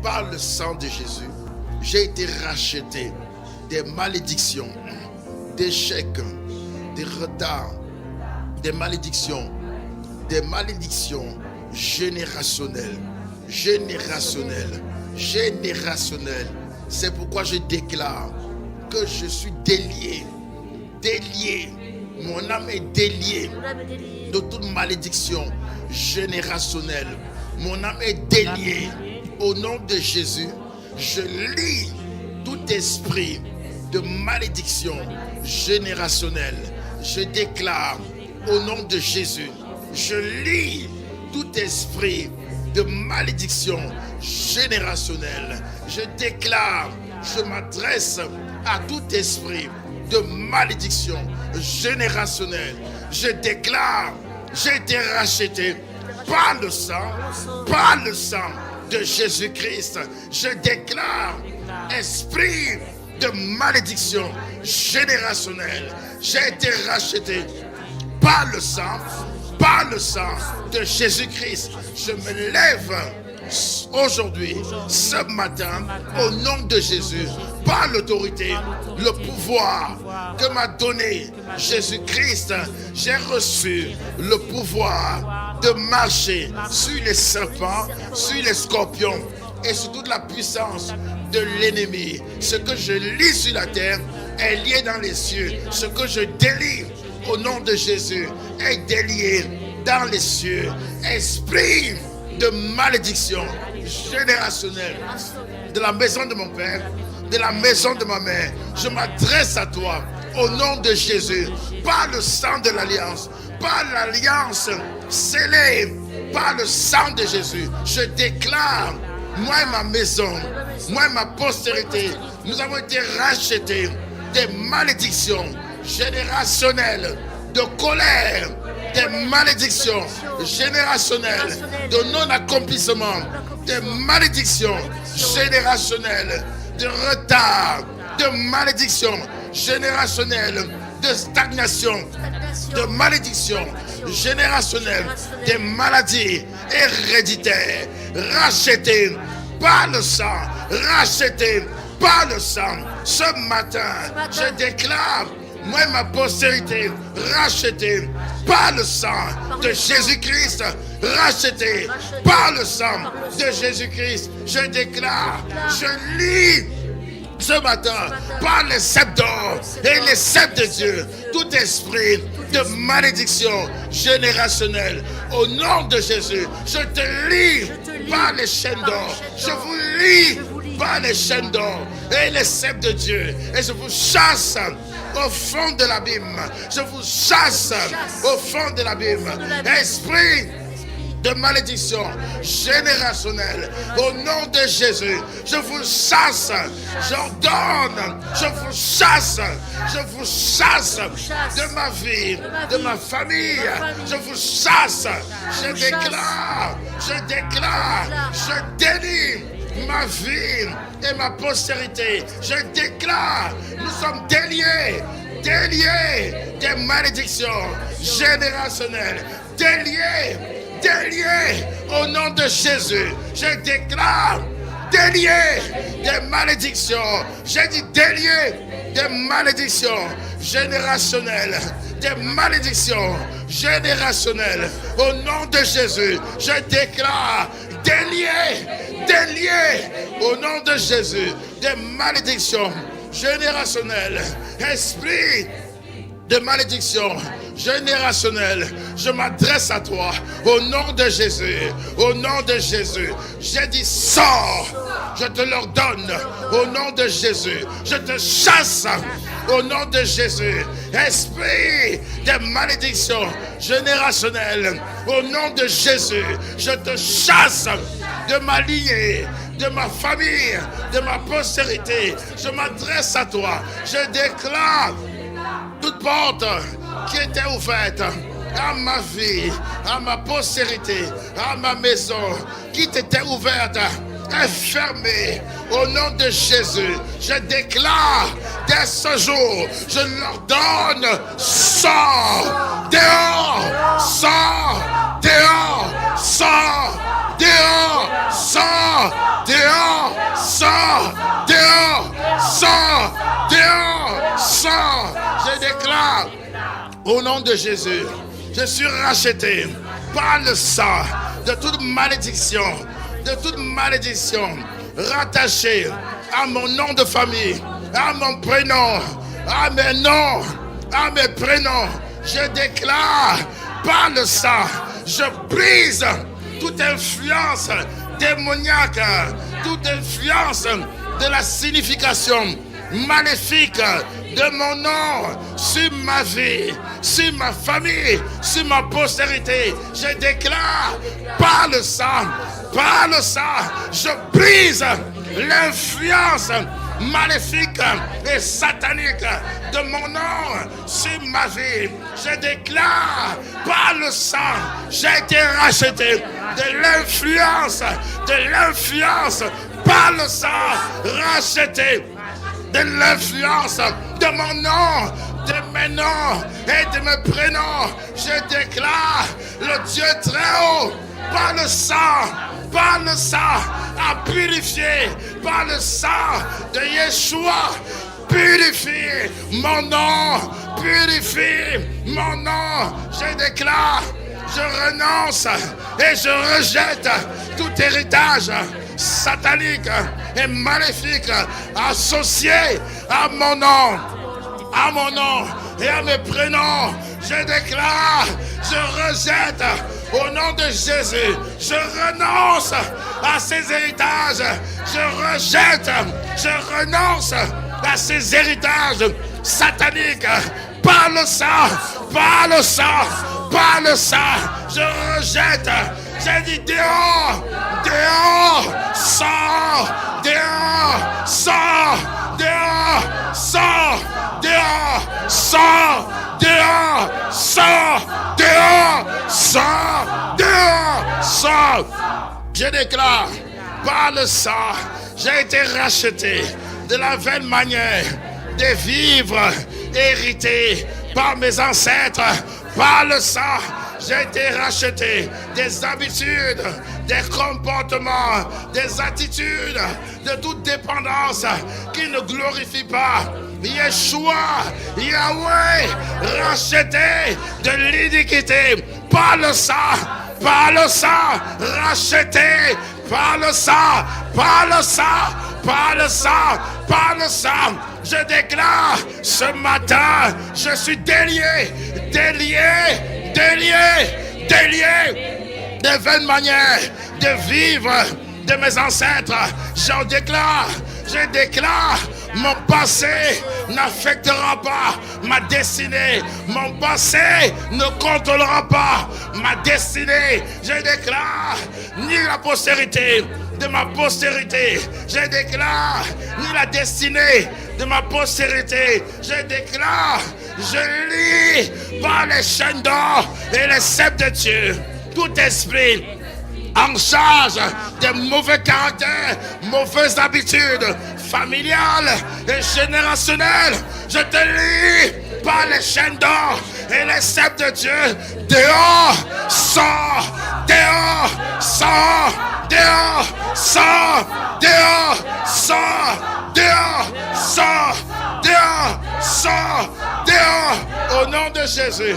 par le sang de Jésus, j'ai été racheté des malédictions, d'échecs, des retards, des malédictions générationnelles. C'est pourquoi je déclare que je suis délié. Mon âme est déliée de toute malédiction générationnelle. Mon âme est déliée. Au nom de Jésus, je lie tout esprit de malédiction générationnelle. Je déclare au nom de Jésus, je lie tout esprit de malédiction générationnelle. Je déclare, je m'adresse à tout esprit de malédiction générationnelle. Je déclare, j'ai été racheté par le sang de Jésus-Christ. Je déclare, esprit de malédiction générationnelle, j'ai été racheté par le sang de Jésus-Christ. Je me lève aujourd'hui, ce matin, au nom de Jésus, par l'autorité, le pouvoir que m'a donné Jésus-Christ. J'ai reçu le pouvoir de marcher sur les serpents, sur les scorpions et sur toute la puissance de l'ennemi. Ce que je lis sur la terre est lié dans les cieux. Ce que je délie au nom de Jésus est délié dans les cieux. Esprit de malédiction générationnelle de la maison de mon père, de la maison de ma mère, je m'adresse à toi au nom de Jésus, par le sang de l'alliance, par l'alliance scellée par le sang de Jésus. Je déclare, moi et ma maison, moi et ma postérité, nous avons été rachetés des malédictions générationnelles de colère, des malédictions générationnelles de non-accomplissement, des malédictions générationnelles de retard, de malédictions générationnelles de stagnation, de malédictions générationnelles, des maladies héréditaires, rachetées par le sang, rachetées par le sang. Ce matin, je déclare, moi et ma postérité, rachetée par le sang de Jésus-Christ, rachetée par le sang de Jésus-Christ. Je déclare, je lis ce matin, par les sceptres d'or et les sceptres de Dieu, tout esprit de malédiction générationnelle, au nom de Jésus, je te lis par les chaînes d'or, je vous lis par les chaînes d'or et les sceptres de Dieu, et je vous chasse au fond de l'abîme, je vous chasse au fond de l'abîme, esprit de malédiction générationnelle, au nom de Jésus, je vous chasse, j'ordonne, je vous chasse de ma vie, de ma famille, je vous chasse, je déclare, je délie ma vie et ma postérité, je déclare, nous sommes déliés des malédictions générationnelles, déliés au nom de Jésus. Je déclare délié des malédictions. J'ai dit délié des malédictions générationnelles. Des malédictions générationnelles. Au nom de Jésus, je déclare délié au nom de Jésus. Des malédictions générationnelles. Esprit de malédiction générationnelle, je m'adresse à toi au nom de Jésus, au nom de Jésus. J'ai dit sors, je te l'ordonne au nom de Jésus. Je te chasse au nom de Jésus. Esprit de malédiction générationnelle, au nom de Jésus, je te chasse de ma lignée, de ma famille, de ma postérité. Je m'adresse à toi. Je déclare toute porte qui était ouverte à ma vie, à ma postérité, à ma maison, qui était ouverte, est fermée au nom de Jésus. Je déclare dès ce jour, je leur donne, sors, dehors, sors, dehors, sors, dehors, sors, dehors. déclare au nom de Jésus, je suis racheté par le sang de toute malédiction rattachée à mon nom de famille, à mon prénom, à mes noms, à mes prénoms. Je déclare par le sang, je brise toute influence démoniaque, toute influence de la signification maléfique de mon nom sur ma vie, sur ma famille, sur ma postérité. Je déclare par le sang, je brise l'influence maléfique et satanique de mon nom sur ma vie. Je déclare par le sang, j'ai été racheté de l'influence par le sang, racheté de l'influence de mon nom, de mes noms et de mes prénoms. Je déclare le Dieu très haut par le sang, à purifier, par le sang de Yeshua, purifie mon nom, purifie mon nom. Je déclare, je renonce et je rejette tout héritage satanique et maléfique associé à mon nom et à mes prénoms. Je déclare, je rejette au nom de Jésus, je renonce à ces héritages, je rejette, je renonce à ces héritages sataniques par le sang, je rejette. J'ai dit dehors, sors, Je déclare, par le sang, j'ai été racheté de la vaine manière de vivre hérité par mes ancêtres. Par le sang, j'ai été racheté des habitudes, des comportements, des attitudes, de toute dépendance qui ne glorifie pas Yeshua, Yahweh, racheté de l'iniquité. Par le sang, racheté, par le sang. Je déclare ce matin, je suis délié des vaines manières de vivre de mes ancêtres. Je déclare, mon passé n'affectera pas ma destinée. Mon passé ne contrôlera pas ma destinée. Je déclare, ni la postérité de ma postérité. Je déclare, ni la destinée de ma postérité. Je déclare, je lis par les chaînes d'or et les sceptres de Dieu tout esprit en charge des mauvais caractères, mauvaises habitudes familiales et générationnelles. Je te lis par les chaînes d'or et les sceptres de Dieu. Dehors, sors, au nom de Jésus.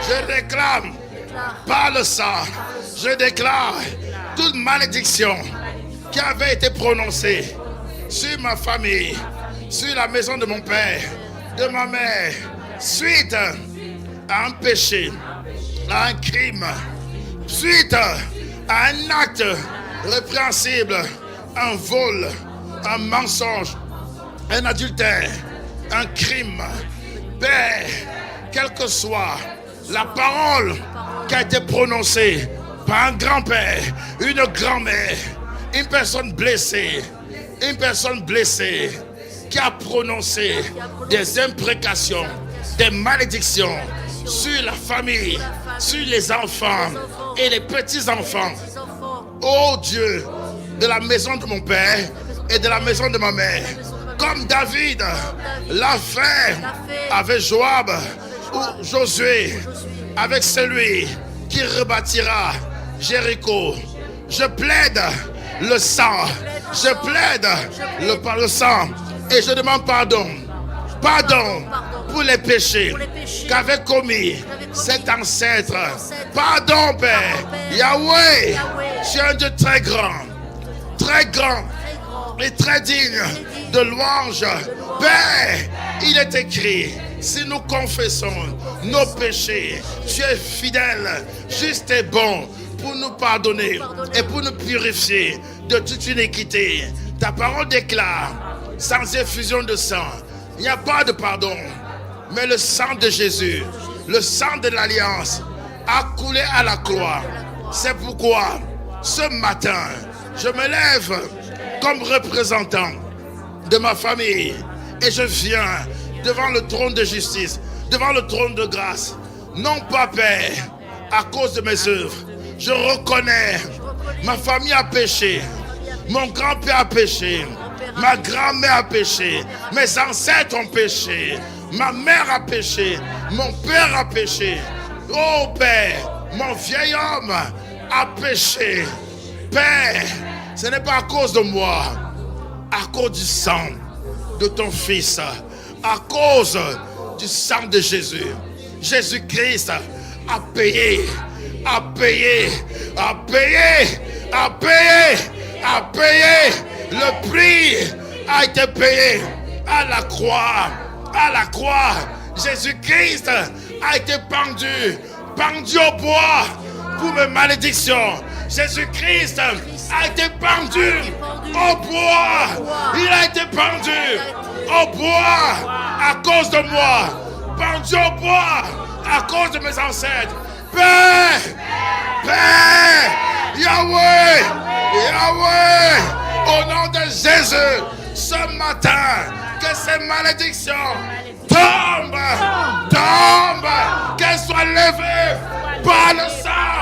Je réclame par le sang, je déclare toute malédiction qui avait été prononcée sur ma famille, sur la maison de mon père, de ma mère, suite à un péché, à un crime, suite à un acte répréhensible, un vol, un mensonge, un adultère, un crime. Père, quelle que soit la parole qui a été prononcée par un grand-père, une grand-mère, une personne blessée qui a prononcé des imprécations, des malédictions sur la famille, sur les enfants et les petits-enfants. Oh Dieu, de la maison de mon père et de la maison de ma mère, comme David l'a fait avec Joab ou Josué, avec celui qui rebâtira Jéricho. Je plaide le sang. Je plaide le sang. Et je demande pardon. Pardon pour les péchés qu'avait commis cet ancêtre. Pardon, Père. Yahweh, tu es un Dieu très grand et très digne de louange. Père, il est écrit, si nous confessons nos péchés, tu es fidèle, juste et bon pour nous pardonner et pour nous purifier de toute iniquité. Ta parole déclare, sans effusion de sang, il n'y a pas de pardon, mais le sang de Jésus, le sang de l'alliance, a coulé à la croix. C'est pourquoi, ce matin, je me lève comme représentant de ma famille et je viens devant le trône de justice, devant le trône de grâce. Non pas, Père, à cause de mes œuvres. Je reconnais, ma famille a péché, mon grand-père a péché, ma grand-mère a péché, mes ancêtres ont péché, ma mère a péché, mon père a péché. Oh Père, mon vieil homme a péché. Père, ce n'est pas à cause de moi, à cause du sang de ton Fils, à cause du sang de Jésus. Jésus-Christ a payé, a payé, a payé, a payé, a payé. Le prix a été payé à la croix. À la croix, Jésus-Christ a été pendu au bois pour mes malédictions. Jésus-Christ a été pendu au bois. Il a été pendu au bois à cause de moi. Pendu au bois à cause de mes ancêtres. Père, Père, Yahweh, Yahweh, au nom de Jésus, ce matin, que ces malédictions tombent, qu'elles soient levées par le sang,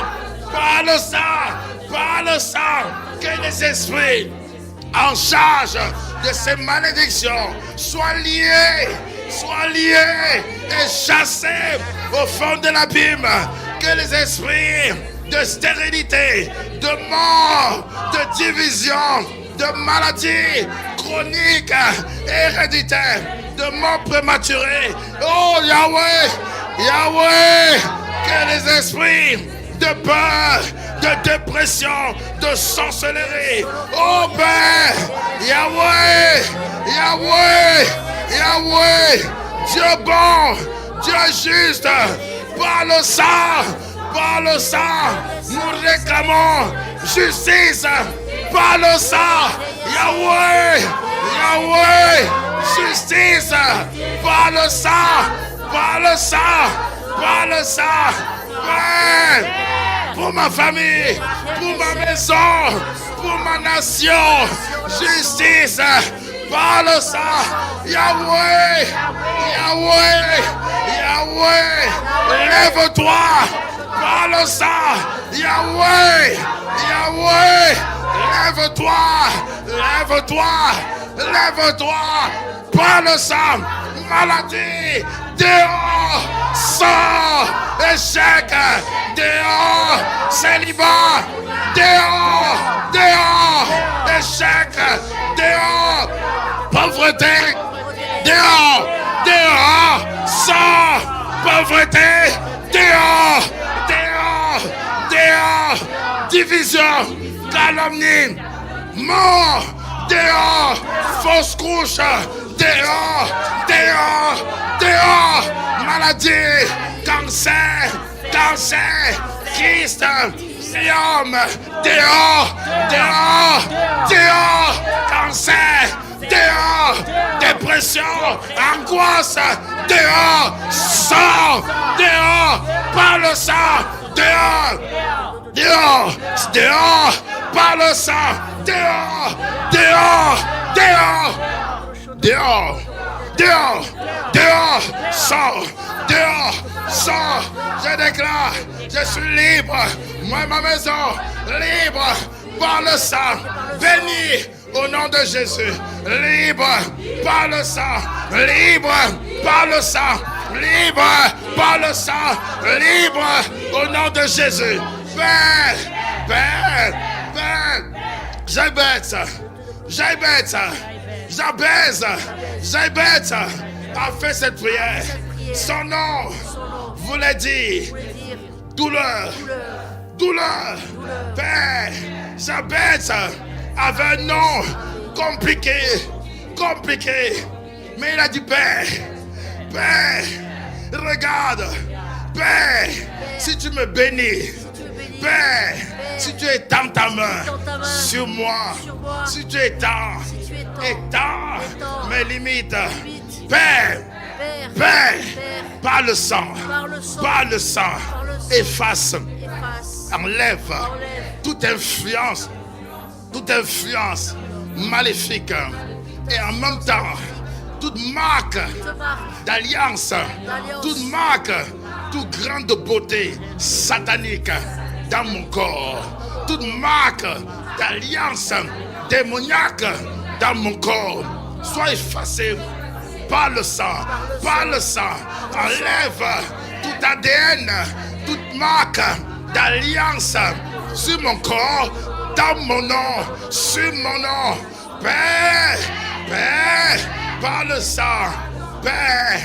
par le sang, par le sang, que les esprits en charge de ces malédictions soient liés et chassés au fond de l'abîme. Que les esprits de stérilité, de mort, de division, de maladie chronique, héréditaire, de mort prématurée, oh Yahweh, Yahweh, que les esprits de peur, de dépression, de sorcellerie, oh Père, Yahweh, Yahweh, Yahweh, Dieu bon, Dieu juste, par le sang, nous réclamons justice, par le sang, Yahweh, Yahweh, justice, par le sang, par le sang, par le sang, Père, pour ma famille, pour ma maison, pour ma nation, justice, par le sang, Yahweh, Yahweh, Yahweh, lève-toi, par le sang, Yahweh, Yahweh, lève-toi, lève-toi, lève-toi, par le sang, maladie, dehors, sort, échec, dehors, célibat, dehors, dehors, échec, dehors, pauvreté, dehors, dehors, sort, pauvreté, dehors, dehors, dehors, division, calomnie, mort, dehors, fausse couche, dehors, dehors, dehors, maladie, cancer, Christ, homme, dehors, dehors, dehors, cancer, dehors, dépression, angoisse, dehors, sors, dehors, par le sang, dehors, dehors, dehors, par le sang, dehors, dehors, dehors, dehors, dehors, dehors, sors, dehors, sors, je déclare, je suis libre, moi et ma maison, libre par le sang, béni au nom de Jésus, libre par le sang, libre par le sang, libre par le sang, libre au nom de Jésus. Père, Père, Père, Jabez a fait cette prière. Son nom voulait dire douleur. Père, Jabez avait un nom compliqué. Mais il a dit, Père, regarde, Père, si tu me bénis, Père, si tu étends ta main sur moi, si tu étends mes limites, Père, par le sang, efface, enlève toute influence maléfique et en même temps toute marque d'alliance, toute marque, toute grande beauté satanique dans mon corps, toute marque d'alliance démoniaque dans mon corps, soit effacée par le sang, enlève tout ADN, toute marque d'alliance sur mon corps, dans mon nom, sur mon nom. Père, par le sang, Père,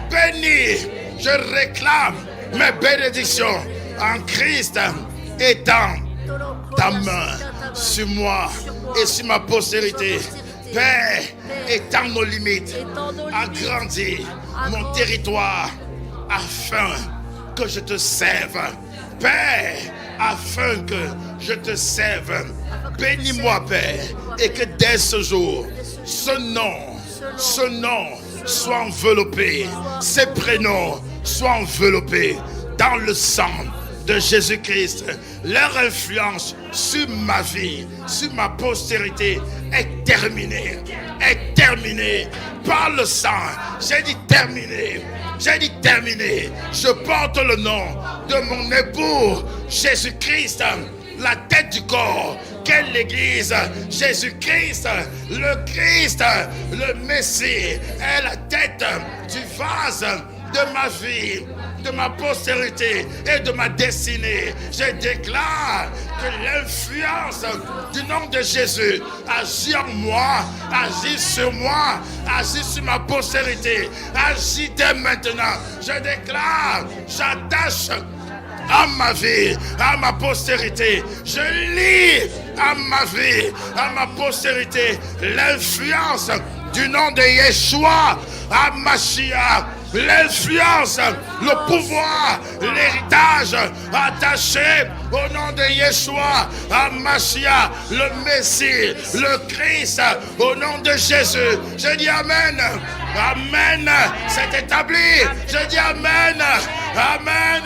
bénis, je réclame mes bénédictions en Christ, étends ta main sur moi et sur ma postérité. Père, étends nos limites, agrandis mon territoire afin que je te serve. Père, afin que je te serve. Bénis-moi, Père, et que dès ce jour, ce nom soit enveloppé, ces prénoms soient enveloppés dans le sang de Jésus-Christ. Leur influence sur ma vie, sur ma postérité est terminée. Par le sang. J'ai dit terminé. Je porte le nom de mon époux Jésus-Christ, la tête du corps. Quelle l'église? Jésus-Christ, le Christ, le Messie, est la tête du vase de ma vie, de ma postérité et de ma destinée. Je déclare que l'influence du nom de Jésus agit en moi, agit sur moi, agit sur ma postérité, agit dès maintenant. Je déclare, j'attache à ma vie, à ma postérité. Je lis à ma vie, à ma postérité, l'influence du nom de Yeshua, à Mashiach. L'influence, le pouvoir, l'héritage attaché au nom de Yeshua, à Mashiach, le Messie, le Christ, au nom de Jésus. Je dis Amen. Amen. C'est établi. Je dis Amen. Amen.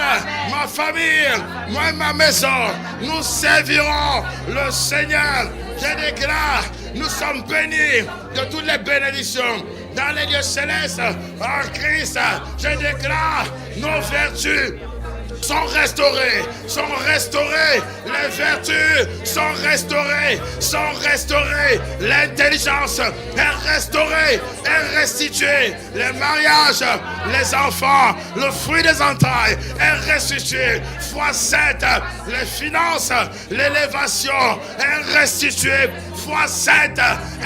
Ma famille, moi et ma maison, nous servirons le Seigneur. Je déclare, nous sommes bénis de toutes les bénédictions dans les lieux célestes en Christ. Je déclare, nos vertus sont restaurées, les vertus sont restaurées, l'intelligence est restaurée, est restituée, les mariages, les enfants, le fruit des entrailles est restitué, x7, les finances, l'élévation est restituée, x7,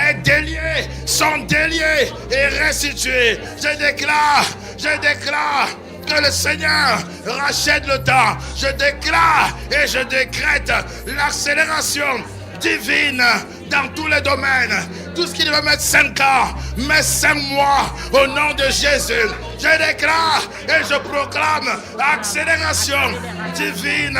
est délié, sont déliés et restitués. Je déclare que le Seigneur rachète le temps. Je déclare et je décrète l'accélération divine dans tous les domaines. Tout ce qui devait mettre 5 ans, met 5 mois au nom de Jésus. Je déclare et je proclame accélération divine.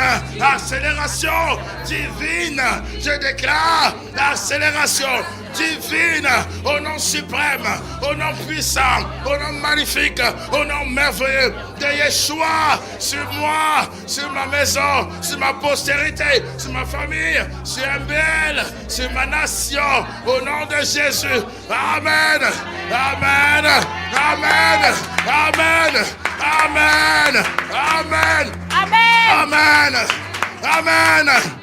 Je déclare accélération divine au nom suprême, au nom puissant, au nom magnifique, au nom merveilleux de Yeshua, sur moi, sur ma maison, sur ma postérité, sur ma famille, sur MBL, sur ma nation, au nom de Jésus. Amen. Amen. Amen. Amen. Amen. Amen. Amen. Amen. Amen.